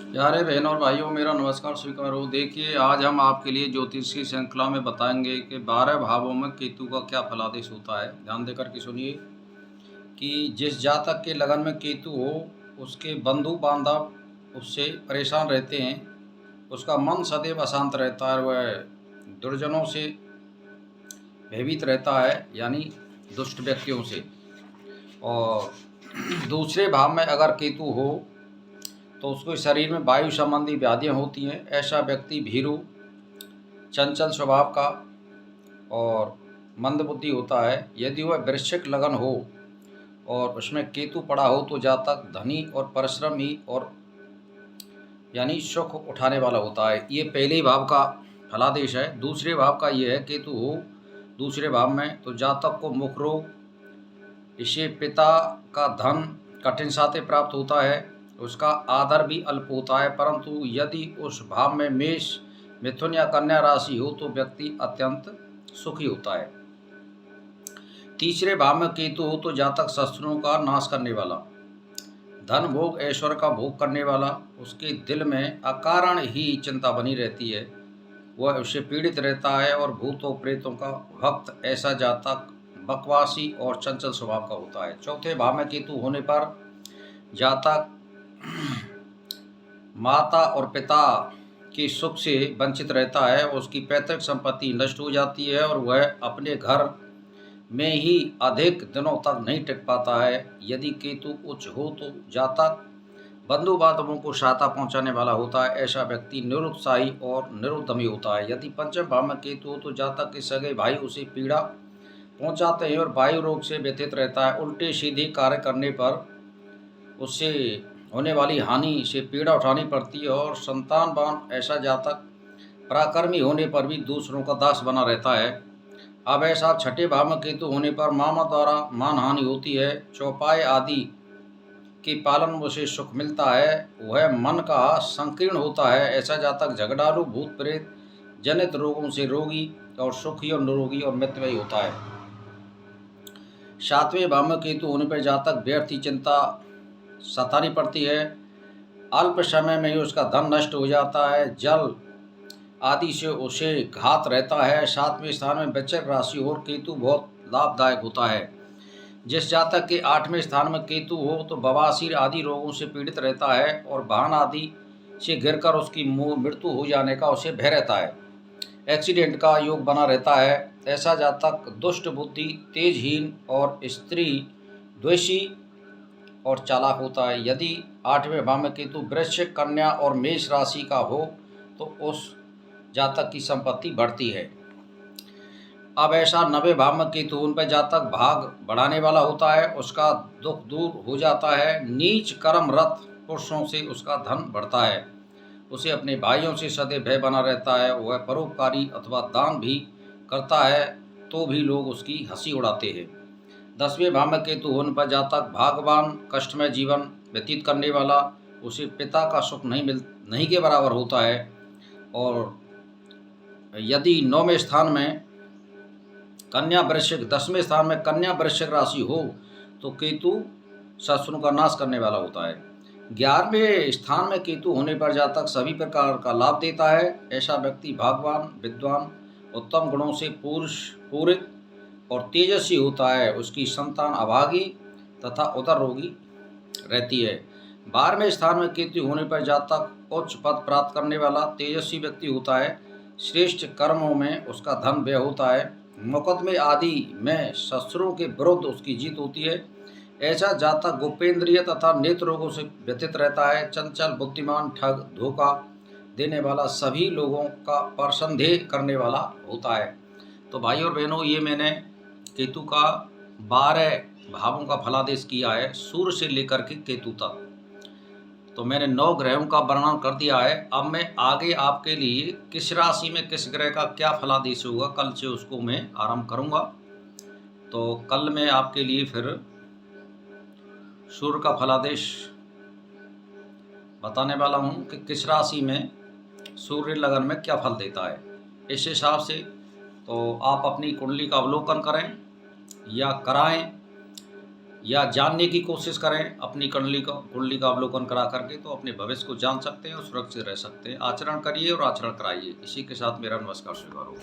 प्यारे बहनों और भाइयों, मेरा नमस्कार स्वीकार हो। देखिए, आज हम आपके लिए ज्योतिष की श्रृंखला में बताएंगे कि 12 भावों में केतु का क्या फलादेश होता है। ध्यान देकर के सुनिए कि जिस जातक के लगन में केतु हो, उसके बंधु बांधव उससे परेशान रहते हैं, उसका मन सदैव अशांत रहता है, वह दुर्जनों से भयभीत रहता है, यानी दुष्ट व्यक्तियों से। और दूसरे भाव में अगर केतु हो तो उसके शरीर में वायु संबंधी व्याधियाँ होती हैं। ऐसा व्यक्ति भीरू, चंचल स्वभाव का और मंदबुद्धि होता है। यदि वह वृश्चिक लगन हो और उसमें केतु पड़ा हो तो जातक धनी और परिश्रमी और यानी सुख उठाने वाला होता है। ये पहले भाव का फलादेश है। दूसरे भाव का ये है, केतु हो दूसरे भाव में तो जातक को मुख रोग, इससे पिता का धन कठिन साथे प्राप्त होता है, उसका आदर भी अल्प होता है। परंतु यदि उस भाव में मेष, मिथुन या कन्या राशि हो तो व्यक्ति अत्यंत सुखी होता है। तीसरे भाव में केतु हो तो जातक शत्रुओं का नाश करने वाला, धन भोग ऐश्वर्य का भोग करने वाला, उसके दिल में अकारण ही चिंता बनी रहती है, वह उससे पीड़ित रहता है और भूतों प्रेतों का भक्त ऐसा जातक बकवासी और चंचल स्वभाव का होता है। चौथे भाव में केतु होने पर जातक माता और पिता के सुख से वंचित रहता है, उसकी पैतृक संपत्ति नष्ट हो जाती है और वह अपने घर में ही अधिक दिनों तक नहीं टिक पाता है। यदि केतु उच्च हो तो जातक बंधु बांधवों को सहायता पहुंचाने वाला होता है। ऐसा व्यक्ति निरुत्साही और निरुद्यमी होता है। यदि पंचम भाव में केतु हो तो जातक के सगे भाई उसे पीड़ा पहुंचाते हैं और वायु रोग से व्यथित रहता है। उल्टे सीधे कार्य करने पर उससे होने वाली हानि से पीड़ा उठानी पड़ती है और संतानवान ऐसा जातक पराक्रमी होने पर भी दूसरों का दास बना रहता है। अब ऐसा छठे भाव में केतु होने पर मामा द्वारा मान हानि होती है, चौपाई आदि के पालन में उसे सुख मिलता है, वह मन का संकीर्ण होता है। ऐसा जातक झगड़ालू, भूत प्रेत जनित रोगों से रोगी और सुखी और निरोगी और मितव्ययी होता है। सातवें भाव में केतु होने पर जातक व्यर्थी चिंता सतानी पड़ती है, अल्प समय में ही उसका धन नष्ट हो जाता है, जल आदि से उसे घात रहता है। सातवें स्थान में वृश्चिक राशि और केतु बहुत लाभदायक होता है। जिस जातक के आठवें स्थान में केतु हो तो बवासीर आदि रोगों से पीड़ित रहता है और वाहन आदि से गिरकर उसकी मृत्यु हो जाने का उसे भय रहता है। एक्सीडेंट का योग बना रहता है। ऐसा जातक दुष्ट बुद्धि, तेजहीन और स्त्री द्वेषी और चालाक होता है। यदि आठवें भाव में केतु वृश्चिक, कन्या और मेष राशि का हो तो उस जातक की संपत्ति बढ़ती है। अब ऐसा नवे भाव में केतु उन पर जातक भाग बढ़ाने वाला होता है, उसका दुख दूर हो जाता है। नीच कर्मरत पुरुषों से उसका धन बढ़ता है, उसे अपने भाइयों से सदैव भय बना रहता है। वह परोपकारी अथवा दान भी करता है तो भी लोग उसकी हंसी उड़ाते हैं। दसवें भाव में केतु होने पर जातक भाग्यवान, कष्टमय जीवन व्यतीत करने वाला, उसे पिता का सुख नहीं के बराबर होता है। और यदि नौवें स्थान में कन्या वृश्चिक, 10वें स्थान में कन्या वृश्चिक राशि हो तो केतु शत्रुओं का नाश करने वाला होता है। 11वें स्थान में केतु होने पर जातक सभी प्रकार का लाभ देता है। ऐसा व्यक्ति भाग्यवान, विद्वान, उत्तम गुणों से पूरित और तेजस्वी होता है। उसकी संतान अभागी तथा उदर रोगी रहती है। 12वें स्थान में केतु होने पर जातक उच्च पद प्राप्त करने वाला तेजस्वी व्यक्ति होता है। श्रेष्ठ कर्मों में उसका धन व्यय होता है। मुकदमे आदि में शस्त्रों के विरुद्ध उसकी जीत होती है। ऐसा जातक गोपेंद्रिय तथा नेत्र रोगों से व्यथित रहता है। चंचल, बुद्धिमान, ठग, धोखा देने वाला, सभी लोगों का परसंदेह करने वाला होता है। तो भाई और बहनों, ये मैंने केतु का 12 भावों का फलादेश किया है, सूर्य से लेकर के केतु तक। तो मैंने 9 ग्रहों का वर्णन कर दिया है। अब मैं आगे आपके लिए किस राशि में किस ग्रह का क्या फलादेश होगा, कल से उसको मैं आरंभ करूंगा। तो कल मैं आपके लिए फिर सूर्य का फलादेश बताने वाला हूं कि किस राशि में सूर्य लगन में क्या फल देता है। इस हिसाब से तो आप अपनी कुंडली का अवलोकन करें या कराएं, या जानने की कोशिश करें अपनी कुंडली का अवलोकन करा करके, तो अपने भविष्य को जान सकते हैं और सुरक्षित रह सकते हैं। आचरण करिए और आचरण कराइए। इसी के साथ मेरा नमस्कार स्वीकार हो।